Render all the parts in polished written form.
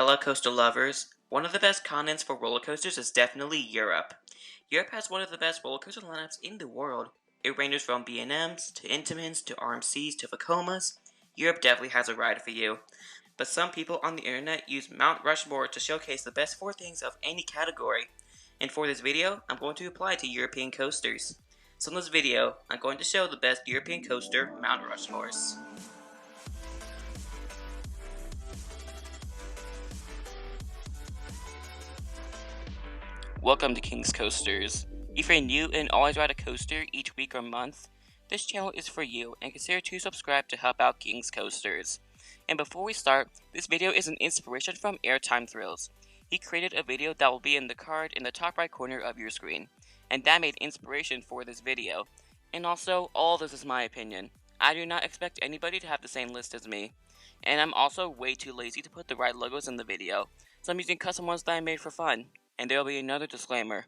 Hello coaster lovers. One of the best continents for roller coasters is definitely Europe. Europe has one of the best roller coaster lineups in the world. It ranges from B&Ms to Intamins to RMCs to Vacomas. Europe definitely has a ride for you. But some people on the internet use Mount Rushmore to showcase the best 4 things of any category. And for this video, I'm going to apply to European coasters. So in this video, I'm going to show the best European coaster Mount Rushmores. Welcome to King's Coasters. If you're new and always ride a coaster each week or month, this channel is for you, and consider to subscribe to help out King's Coasters. And before we start, this video is an inspiration from Airtime Thrills. He created a video that will be in the card in the top right corner of your screen, and that made inspiration for this video. And also, all this is my opinion. I do not expect anybody to have the same list as me. And I'm also way too lazy to put the right logos in the video, so I'm using custom ones that I made for fun. And there will be another disclaimer.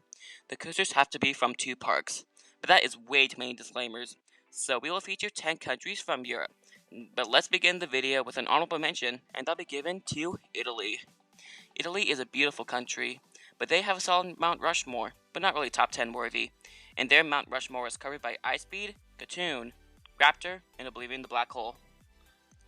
The coasters have to be from 2 parks. But that is way too many disclaimers. So we will feature 10 countries from Europe. But let's begin the video with an honorable mention, and that'll be given to Italy. Italy is a beautiful country, but they have a solid Mount Rushmore, but not really top 10 worthy. And their Mount Rushmore is covered by Ice Speed, Katoon, Raptor, and Oblivion the Black Hole.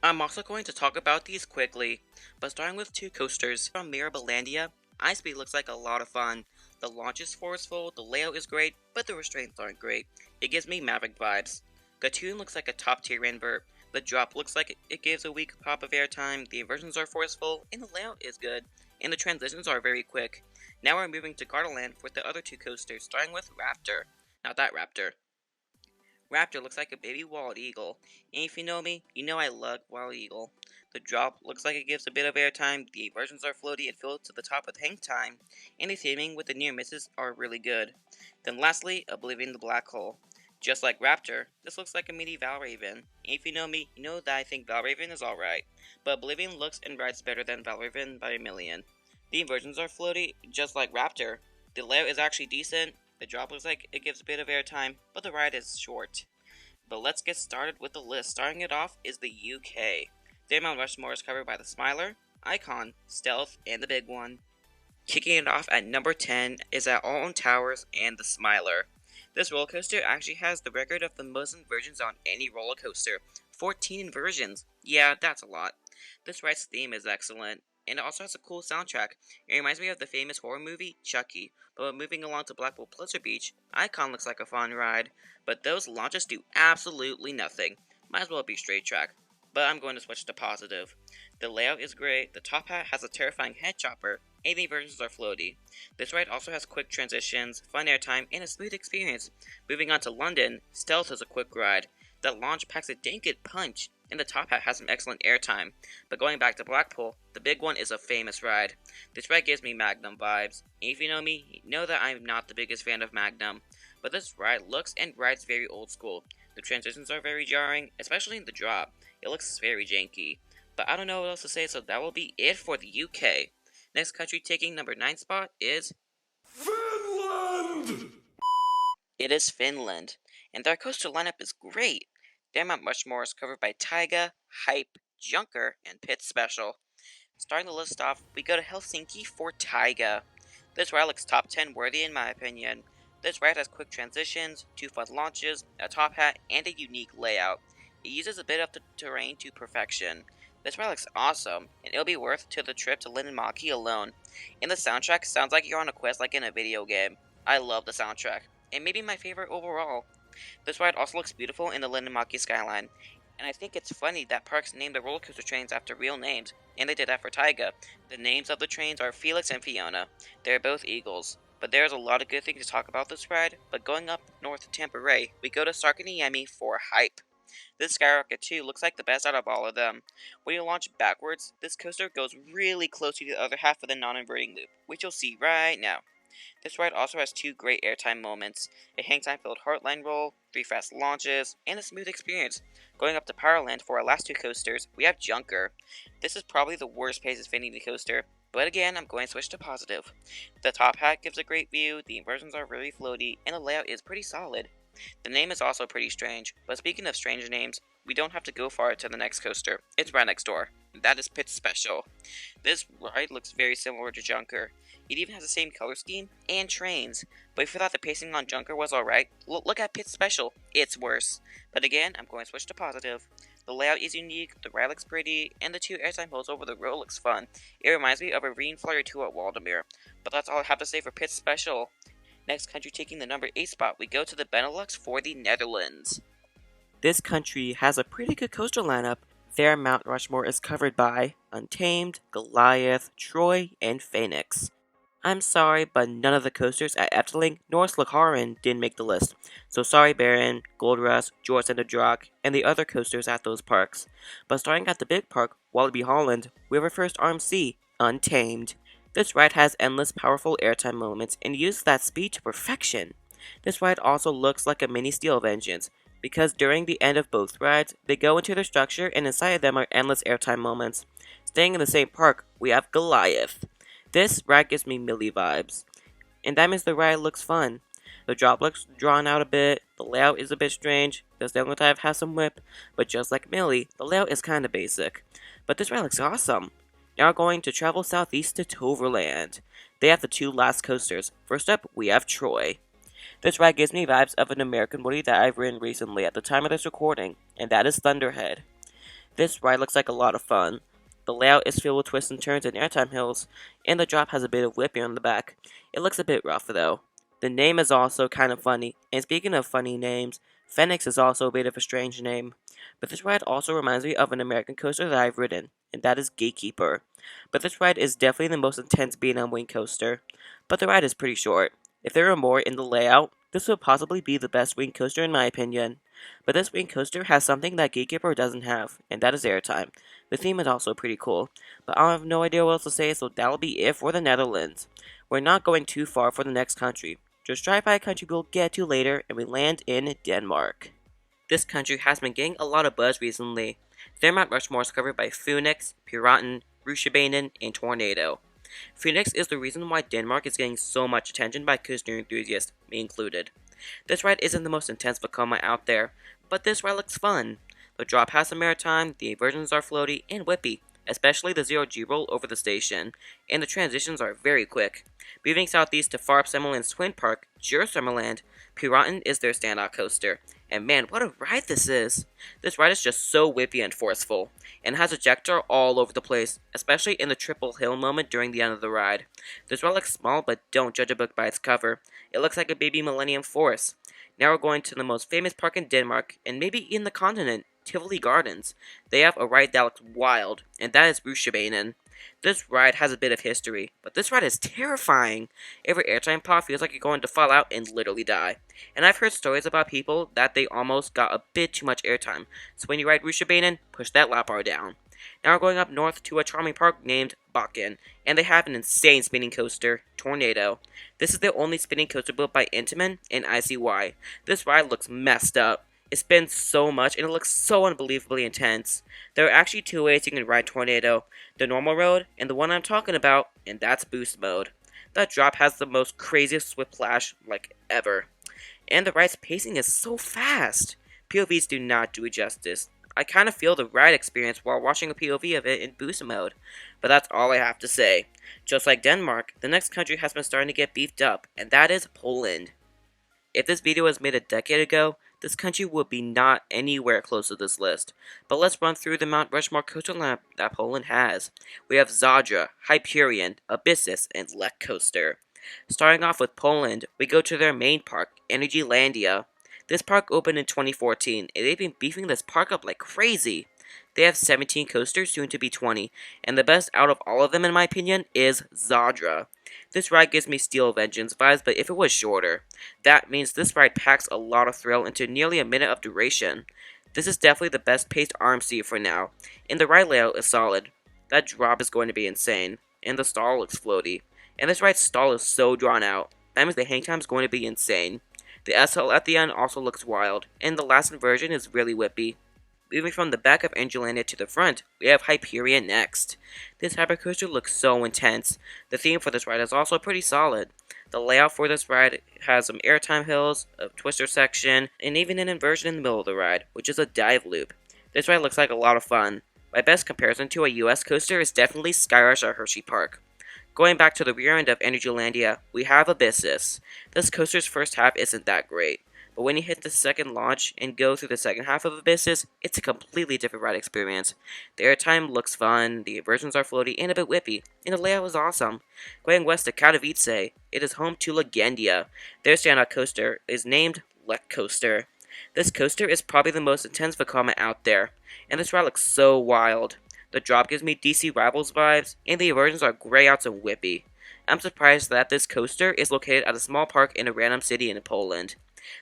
I'm also going to talk about these quickly, but starting with 2 coasters from Energylandia. Ice Speed looks like a lot of fun. The launch is forceful, the layout is great, but the restraints aren't great. It gives me Maverick vibes. Katoon looks like a top tier invert. The drop looks like it gives a weak pop of airtime, the inversions are forceful, and the layout is good. And the transitions are very quick. Now we're moving to Gardaland with the other 2 coasters, starting with Raptor. Now that Raptor. Raptor looks like a baby wild eagle, and if you know me, you know I love wild eagle. The drop looks like it gives a bit of airtime, the inversions are floaty and fill to the top with hang time, and the theming with the near misses are really good. Then lastly, Oblivion the Black Hole. Just like Raptor, this looks like a mini Valraven, and if you know me, you know that I think Valraven is alright, but Oblivion looks and rides better than Valraven by a million. The inversions are floaty, just like Raptor. The layout is actually decent. The drop looks like it gives a bit of airtime, but the ride is short. But let's get started with the list. Starting it off is the UK. Their Mount Rushmore is covered by the Smiler, Icon, Stealth, and the big one. Kicking it off at number 10 is at Alton Towers and the Smiler. This roller coaster actually has the record of the most inversions on any roller coaster. 14 inversions. Yeah, that's a lot. This ride's theme is excellent, and it also has a cool soundtrack. It reminds me of the famous horror movie, Chucky. But moving along to Blackpool Pleasure Beach, Icon looks like a fun ride, but those launches do absolutely nothing. Might as well be straight track. But I'm going to switch to positive. The layout is great, the top hat has a terrifying head chopper, and the inversions are floaty. This ride also has quick transitions, fun airtime, and a smooth experience. Moving on to London, Stealth is a quick ride. The launch packs a dang good punch, and the top hat has some excellent airtime. But going back to Blackpool, the big one is a famous ride. This ride gives me Magnum vibes. And if you know me, you know that I'm not the biggest fan of Magnum. But this ride looks and rides very old school. The transitions are very jarring, especially in the drop. It looks very janky. But I don't know what else to say, so that will be it for the UK. Next country taking number 9 spot is Finland! It is Finland, and their coaster lineup is great. Their Mount Rushmore is covered by Taiga, Hype, Junker, and Pit Special. Starting the list off, we go to Helsinki for Taiga. This ride looks top 10 worthy in my opinion. This ride has quick transitions, 2 fun launches, a top hat, and a unique layout. It uses a bit of the terrain to perfection. This ride looks awesome, and it'll be worth to the trip to Linnanmäen alone. And the soundtrack sounds like you're on a quest like in a video game. I love the soundtrack, and maybe my favorite overall. This ride also looks beautiful in the Linnanmäen skyline, and I think it's funny that parks named the roller coaster trains after real names, and they did that for Taiga. The names of the trains are Felix and Fiona. They're both eagles. But there's a lot of good things to talk about this ride, but going up north to Tampere, we go to Sarkaniemi for Hype. This Skyrocket 2 looks like the best out of all of them. When you launch backwards, this coaster goes really close to the other half of the non-inverting loop, which you'll see right now. This ride also has 2 great airtime moments, a hangtime filled Heartline roll, 3 fast launches, and a smooth experience. Going up to Powerland for our last 2 coasters, we have Junker. This is probably the worst pace Infinity coaster, but again, I'm going to switch to positive. The top hat gives a great view, the inversions are really floaty, and the layout is pretty solid. The name is also pretty strange, but speaking of strange names, we don't have to go far to the next coaster. It's right next door. That is Pit Special. This ride looks very similar to Junker. It even has the same color scheme and trains. But if you thought the pacing on Junker was alright, look at Pit Special. It's worse. But again, I'm going to switch to positive. The layout is unique, the ride looks pretty, and the 2 airtime holes over the road looks fun. It reminds me of a Marine Flyer 2 at Waldameer. But that's all I have to say for Pit Special. Next country taking the number 8 spot, we go to the Benelux for the Netherlands. This country has a pretty good coaster lineup. Their Mount Rushmore is covered by Untamed, Goliath, Troy, and Phoenix. I'm sorry, but none of the coasters at Efteling nor Slugharen didn't make the list. So sorry Baron, Gold Rush, George and the Draak, and the other coasters at those parks. But starting at the big park, Walibi Holland, we have our first RMC, Untamed. This ride has endless powerful airtime moments and uses that speed to perfection. This ride also looks like a mini Steel Vengeance, because during the end of both rides, they go into their structure and inside of them are endless airtime moments. Staying in the same park, we have Goliath. This ride gives me Millie vibes, and that means the ride looks fun. The drop looks drawn out a bit, the layout is a bit strange, the Dive has some whip, but just like Millie, the layout is kinda basic. But this ride looks awesome. Now we're going to travel southeast to Toverland. They have the 2 last coasters. First up, we have Troy. This ride gives me vibes of an American woody that I've ridden recently at the time of this recording, and that is Thunderhead. This ride looks like a lot of fun. The layout is filled with twists and turns and airtime hills, and the drop has a bit of whipping on the back. It looks a bit rough though. The name is also kind of funny, and speaking of funny names, Phoenix is also a bit of a strange name. But this ride also reminds me of an American coaster that I've ridden, and that is Gatekeeper. But this ride is definitely the most intense B&M wing coaster, but the ride is pretty short. If there were more in the layout, this would possibly be the best wing coaster in my opinion. But this wing coaster has something that Gatekeeper doesn't have, and that is airtime. The theme is also pretty cool, but I have no idea what else to say, so that'll be it for the Netherlands. We're not going too far for the next country. Just drive by a country we'll get to later, and we land in Denmark. This country has been getting a lot of buzz recently. Their Mount Rushmore is covered by Phoenix, Piraten, Rushmore, and Tornado. Phoenix is the reason why Denmark is getting so much attention by coaster enthusiasts, me included. This ride isn't the most intense Vekoma out there, but this ride looks fun. The drop has some airtime, the inversions are floaty and whippy, especially the 0G roll over the station, and the transitions are very quick. Moving southeast to Farp Summerland's Twin Park, Summerland, Piraten is their standout coaster. And man, what a ride this is! This ride is just so whippy and forceful, and has ejector all over the place, especially in the triple hill moment during the end of the ride. This ride looks small, but don't judge a book by its cover. It looks like a baby Millennium Force. Now we're going to the most famous park in Denmark, and maybe in the continent, Tivoli Gardens. They have a ride that looks wild, and that is Rushmore. This ride has a bit of history, but this ride is terrifying. Every airtime pop feels like you're going to fall out and literally die. And I've heard stories about people that they almost got a bit too much airtime, so when you ride Rushmore, push that lap bar down. Now we're going up north to a charming park named Bakken, and they have an insane spinning coaster, Tornado. This is the only spinning coaster built by Intamin and ICY. This ride looks messed up. It spins so much, and it looks so unbelievably intense. There are actually 2 ways you can ride Tornado, the normal road, and the one I'm talking about, and that's boost mode. That drop has the most craziest whiplash, like, ever. And the ride's pacing is so fast. POVs do not do it justice. I kind of feel the ride experience while watching a POV of it in boost mode. But that's all I have to say. Just like Denmark, the next country has been starting to get beefed up, and that is Poland. If this video was made a decade ago, this country would be not anywhere close to this list. But let's run through the Mount Rushmore coaster lineup that Poland has. We have Zadra, Hyperion, Abyssus, and Lech Coaster. Starting off with Poland, we go to their main park, Energylandia. This park opened in 2014, and they've been beefing this park up like crazy. They have 17 coasters, soon to be 20, and the best out of all of them in my opinion is Zadra. This ride gives me Steel Vengeance vibes, but if it was shorter. That means this ride packs a lot of thrill into nearly a minute of duration. This is definitely the best paced RMC for now, and the ride layout is solid. That drop is going to be insane, and the stall looks floaty. And this ride's stall is so drawn out. That means the hang time is going to be insane. The SL at the end also looks wild, and the last inversion is really whippy. Moving from the back of Energylandia to the front, we have Hyperion next. This hypercoaster looks so intense. The theme for this ride is also pretty solid. The layout for this ride has some airtime hills, a twister section, and even an inversion in the middle of the ride, which is a dive loop. This ride looks like a lot of fun. My best comparison to a US coaster is definitely Skyrush at Hershey Park. Going back to the rear end of Energylandia, we have Abyssus. This coaster's first half isn't that great, but when you hit the second launch and go through the second half of Abyssus, it's a completely different ride experience. The airtime looks fun, the inversions are floaty and a bit whippy, and the layout is awesome. Going west to Katowice, it is home to Legendia. Their standout coaster is named Lech Coaster. This coaster is probably the most intense Vekoma out there, and this ride looks so wild. The drop gives me DC Rivals vibes, and the inversions are grayouts and whippy. I'm surprised that this coaster is located at a small park in a random city in Poland.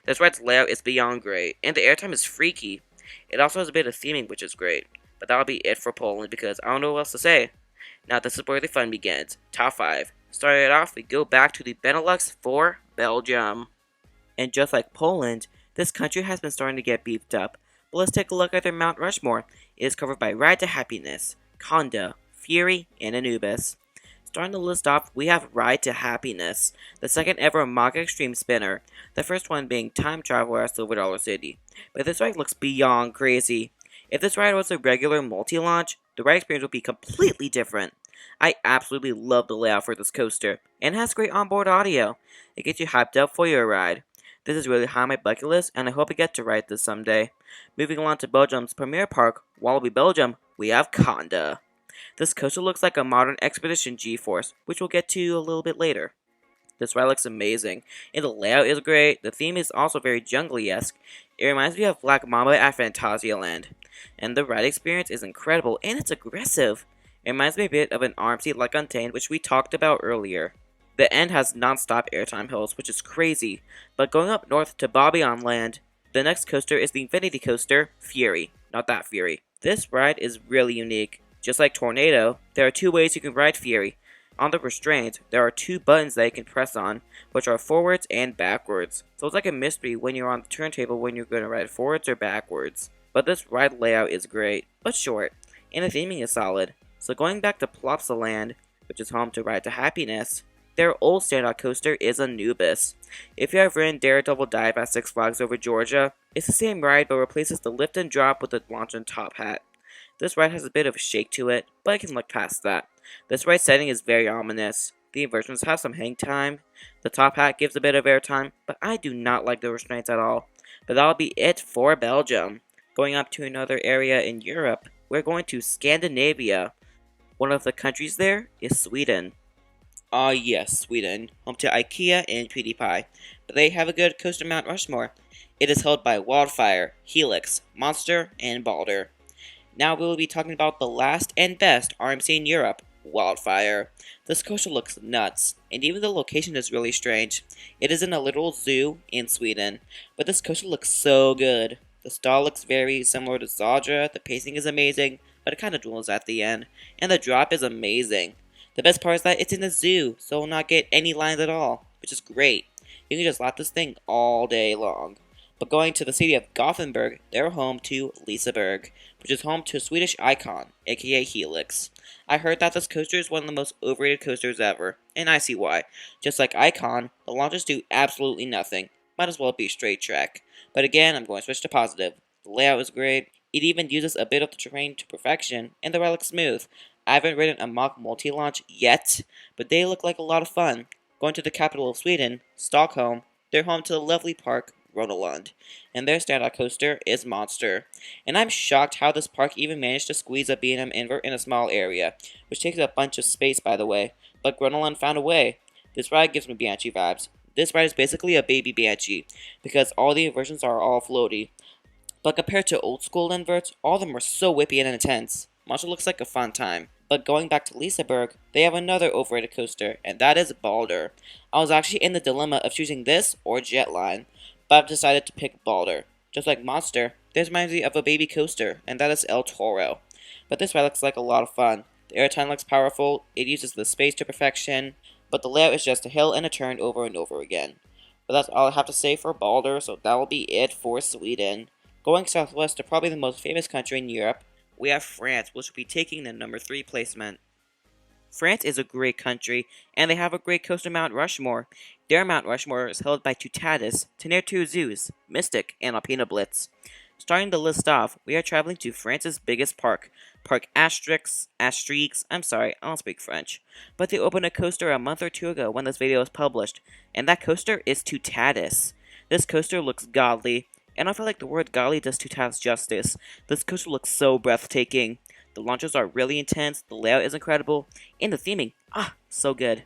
This ride's layout is beyond great, and the airtime is freaky. It also has a bit of theming, which is great. But that'll be it for Poland, because I don't know what else to say. Now this is where the fun begins. Top 5. Starting it off, we go back to the Benelux for Belgium. And just like Poland, this country has been starting to get beefed up. But let's take a look at their Mount Rushmore. It is covered by Ride to Happiness, Conda, Fury, and Anubis. Starting the list off, we have Ride to Happiness, the second ever Manga Extreme spinner, the first one being Time Traveler at Silver Dollar City. But this ride looks beyond crazy. If this ride was a regular multi-launch, the ride experience would be completely different. I absolutely love the layout for this coaster, and it has great onboard audio. It gets you hyped up for your ride. This is really high on my bucket list, and I hope I get to ride this someday. Moving along to Belgium's premier park, Walibi Belgium, we have Conda. This coaster looks like a modern Expedition G-Force, which we'll get to a little bit later. This ride looks amazing, and the layout is great. The theme is also very jungly-esque. It reminds me of Black Mamba at Phantasialand. And the ride experience is incredible, and it's aggressive. It reminds me a bit of an arm seat like Untamed, which we talked about earlier. The end has non-stop airtime hills, which is crazy. But going up north to Bobby on Land, the next coaster is the Infinity Coaster, Fury. Not that Fury. This ride is really unique. Just like Tornado, there are two ways you can ride Fury. On the restraints, there are two buttons that you can press on, which are forwards and backwards. So it's like a mystery when you're on the turntable when you're going to ride forwards or backwards. But this ride layout is great, but short, and the theming is solid. So going back to Plopsaland, which is home to Ride to Happiness, their old standout coaster is Anubis. If you have ridden Daredevil Dive at Six Flags over Georgia, it's the same ride but replaces the lift and drop with the launch and top hat. This ride has a bit of a shake to it, but I can look past that. This ride setting is very ominous. The inversions have some hang time. The top hat gives a bit of airtime, but I do not like the restraints at all. But that'll be it for Belgium. Going up to another area in Europe, we're going to Scandinavia. One of the countries there is Sweden. Ah yes, Sweden, home to IKEA and PewDiePie. But they have a good coaster Mount Rushmore. It is held by Wildfire, Helix, Monster, and Balder. Now we will be talking about the last and best RMC in Europe, Wildfire. This coaster looks nuts, and even the location is really strange. It is in a literal zoo in Sweden, but this coaster looks so good. The stall looks very similar to Zadra, the pacing is amazing, but it kind of dwindles at the end, and the drop is amazing. The best part is that it's in a zoo, so it will not get any lines at all, which is great. You can just lap this thing all day long. But going to the city of Gothenburg, they're home to Liseberg, which is home to a Swedish icon, aka Helix. I heard that this coaster is one of the most overrated coasters ever, and I see why. Just like Icon, the launches do absolutely nothing. Might as well be straight track. But again, I'm going to switch to positive. The layout is great. It even uses a bit of the terrain to perfection, and the ride looks smooth. I haven't ridden a mock multi-launch yet, but they look like a lot of fun. Going to the capital of Sweden, Stockholm, they're home to the lovely park, Ronalund, and their standout coaster is Monster. And I'm shocked how this park even managed to squeeze a B&M invert in a small area, which takes a bunch of space by the way, but Ronalund found a way. This ride gives me Banshee vibes. This ride is basically a baby Banshee, because all the inversions are all floaty. But compared to old school inverts, all of them are so whippy and intense. Monster looks like a fun time. But going back to Liseberg, they have another overrated coaster, and that is Balder. I was actually in the dilemma of choosing this or Jetline, but I've decided to pick Balder. Just like Monster, this reminds me of a baby coaster, and that is ElToro. But this ride looks like a lot of fun. The airtime looks powerful, it uses the space to perfection, but the layout is just a hill and a turn over and over again. But that's all I have to say for Balder, so that will be it for Sweden. Going southwest to probably the most famous country in Europe, we have France, which will be taking the number 3 placement. France is a great country, and they have a great coaster Mount Rushmore. Their Mount Rushmore is held by Tutatis, Tenertu Zeus, Mystic, and Alpina Blitz. Starting the list off, we are traveling to France's biggest park, Parc Astrix, I'm sorry, I don't speak French. But they opened a coaster a month or two ago when this video was published, and that coaster is Tutatis. This coaster looks godly, and I feel like the word godly does Tutatis justice. This coaster looks so breathtaking. The launches are really intense, the layout is incredible, and the theming, so good.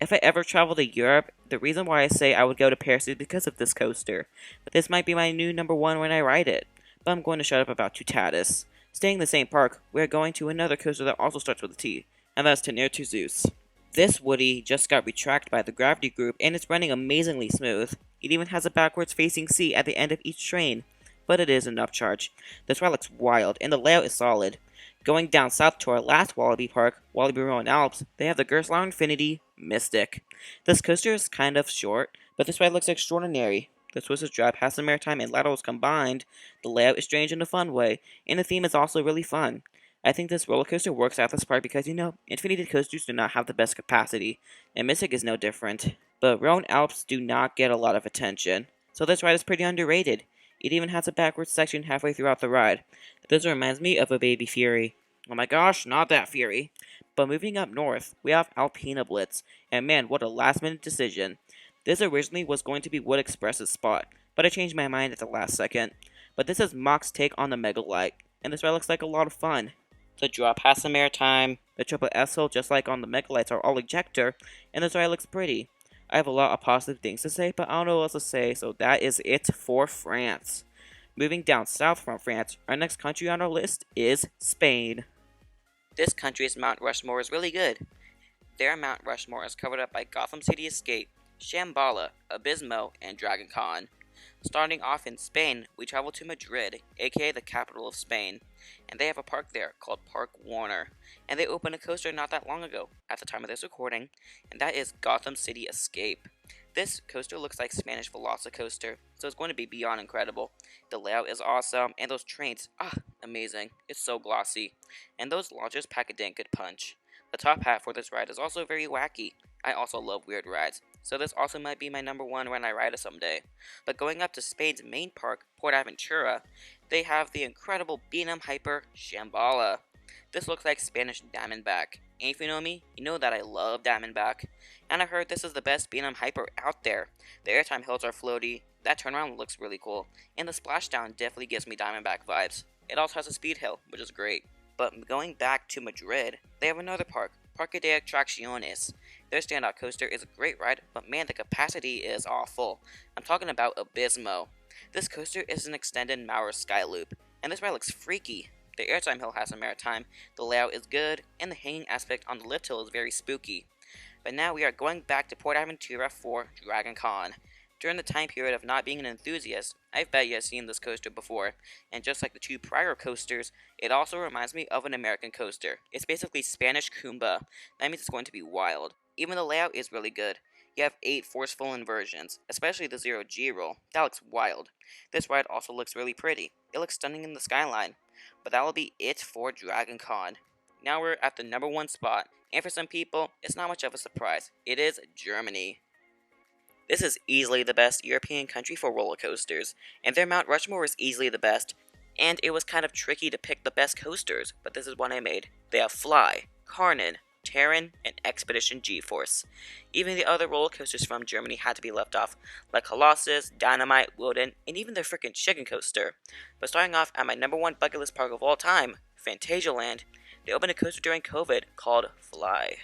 If I ever travel to Europe, the reason why I say I would go to Paris is because of this coaster. But this might be my new number one when I ride it. But I'm going to shut up about Tutatis. Staying in the same park, we are going to another coaster that also starts with a T, and that's Tenertu Zeus. This Woody just got retracted by the gravity group and it's running amazingly smooth. It even has a backwards facing seat at the end of each train, but it is an upcharge. This ride looks wild and the layout is solid. Going down south to our last Wallaby park, Wallaby Rowan Alps, they have the Gerstlauer Infinity Mystic. This coaster is kind of short, but this ride looks extraordinary. The Swiss is dry past the maritime and laterals combined. The layout is strange in a fun way, and the theme is also really fun. I think this roller coaster works at this park because, Infinity coasters do not have the best capacity, and Mystic is no different. But Rowan Alps do not get a lot of attention, so this ride is pretty underrated. It even has a backwards section halfway throughout the ride. This reminds me of a Baby Fury. Oh my gosh, not that Fury. But moving up north, we have Alpina Blitz, and man, what a last minute decision. This originally was going to be Wood Express's spot, but I changed my mind at the last second. But this is Mach's take on the Megalite, and this ride looks like a lot of fun. The drop past the maritime, the triple S hill just like on the Megalites are all ejector, and this ride looks pretty. I have a lot of positive things to say, but I don't know what else to say, so that is it for France. Moving down south from France, our next country on our list is Spain. This country's Mount Rushmore is really good. Their Mount Rushmore is covered up by Gotham City Escape, Shambhala, Abismo, and Dragon Con. Starting off in Spain, we travel to Madrid, aka the capital of Spain, and they have a park there called Park Warner, and they opened a coaster not that long ago, at the time of this recording, and that is Gotham City Escape. This coaster looks like Spanish Velocicoaster, so it's going to be beyond incredible. The layout is awesome, and those trains, amazing. It's so glossy, and those launches pack a dang good punch. The top hat for this ride is also very wacky. I also love weird rides, so this also might be my number one when I ride it someday. But going up to Spain's main park, Port Aventura, they have the incredible B&M Hyper Shambhala. This looks like Spanish Diamondback, and if you know me, you know that I love Diamondback. And I heard this is the best B&M Hyper out there. The airtime hills are floaty, that turnaround looks really cool, and the splashdown definitely gives me Diamondback vibes. It also has a speed hill, which is great. But going back to Madrid, they have another park, Parque de Atracciones. Their standout coaster is a great ride, but man, the capacity is awful. I'm talking about Abismo. This coaster is an extended Maurer Sky Loop, and this ride looks freaky. The airtime hill has a maritime, the layout is good, and the hanging aspect on the lift hill is very spooky. But now we are going back to Port Aventura for Dragon Con. During the time period of not being an enthusiast, I bet you have seen this coaster before, and just like the two prior coasters, it also reminds me of an American coaster. It's basically Spanish Kumba. That means it's going to be wild. Even the layout is really good. You have 8 forceful inversions, especially the 0G roll. That looks wild. This ride also looks really pretty. It looks stunning in the skyline. But that will be it for Dragon Con. Now we're at the number one spot, and for some people, it's not much of a surprise. It is Germany. This is easily the best European country for roller coasters, and their Mount Rushmore is easily the best. And it was kind of tricky to pick the best coasters, but this is one I made. They have Fly, Carnon, Terran, and Expedition G-Force. Even the other roller coasters from Germany had to be left off, like Colossus, Dynamite, Wilden, and even their frickin' chicken coaster. But starting off at my number one bucket list park of all time, Phantasialand, they opened a coaster during COVID called Fly.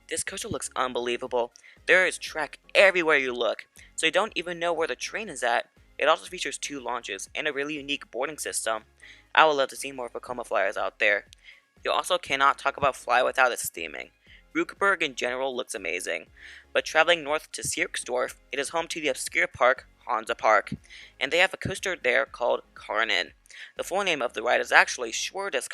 This coaster looks unbelievable. There is track everywhere you look, so you don't even know where the train is at. It also features 2 launches and a really unique boarding system. I would love to see more Vekoma flyers out there. You also cannot talk about Fly without its theming. Rukeberg in general looks amazing, but traveling north to Sierksdorf, it is home to the obscure park, Hansa Park, and they have a coaster there called Carnon. The full name of the ride is actually Schwerdes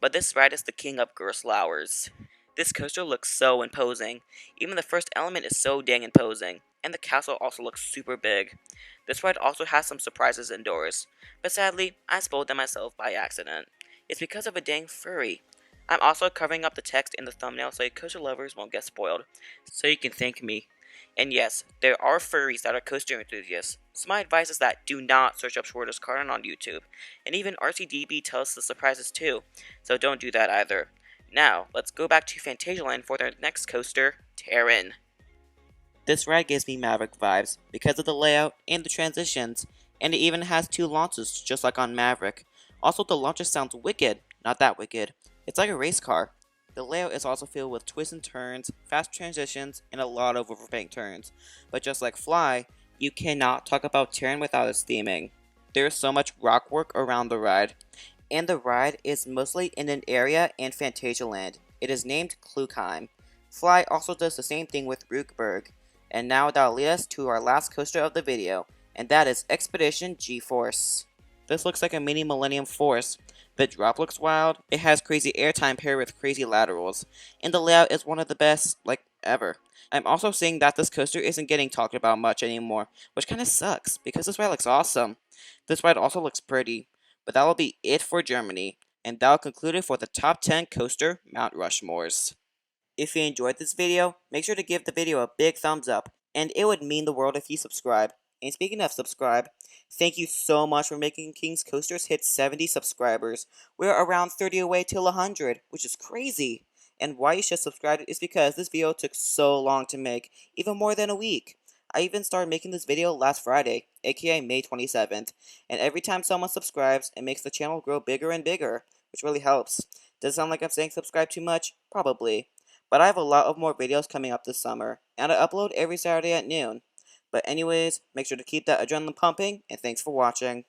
but this ride is the king of Gerstlauers. This coaster looks so imposing. Even the first element is so dang imposing, and the castle also looks super big. This ride also has some surprises indoors, but sadly, I spoiled them myself by accident. It's because of a dang furry. I'm also covering up the text in the thumbnail so you coaster lovers won't get spoiled, so you can thank me. And yes, there are furries that are coaster enthusiasts, so my advice is that do not search up shortest Carton on YouTube, and even RCDB tells the surprises too, so don't do that either. Now, let's go back to Phantasialand for their next coaster, Terran. This ride gives me Maverick vibes because of the layout and the transitions, and it even has 2 launches just like on Maverick. Also, the launches sounds wicked, not that wicked. It's like a race car. The layout is also filled with twists and turns, fast transitions, and a lot of overbank turns. But just like Fly, you cannot talk about Terran without its theming. There is so much rock work around the ride, and the ride is mostly in an area in Phantasialand. It is named Klugheim. Fly also does the same thing with Rukeberg. And now that'll lead us to our last coaster of the video, and that is Expedition G-Force. This looks like a mini Millennium Force. The drop looks wild, it has crazy airtime paired with crazy laterals, and the layout is one of the best, ever. I'm also seeing that this coaster isn't getting talked about much anymore, which kinda sucks, because this ride looks awesome. This ride also looks pretty, but that'll be it for Germany, and that'll conclude it for the top 10 coaster Mount Rushmores. If you enjoyed this video, make sure to give the video a big thumbs up, and it would mean the world if you subscribe. And speaking of subscribe, thank you so much for making King's Coasters hit 70 subscribers. We're around 30 away till 100, which is crazy. And why you should subscribe is because this video took so long to make, even more than a week. I even started making this video last Friday, aka May 27th, and every time someone subscribes, it makes the channel grow bigger and bigger, which really helps. Does it sound like I'm saying subscribe too much? Probably. But I have a lot of more videos coming up this summer, and I upload every Saturday at noon. But anyways, make sure to keep that adrenaline pumping, and thanks for watching.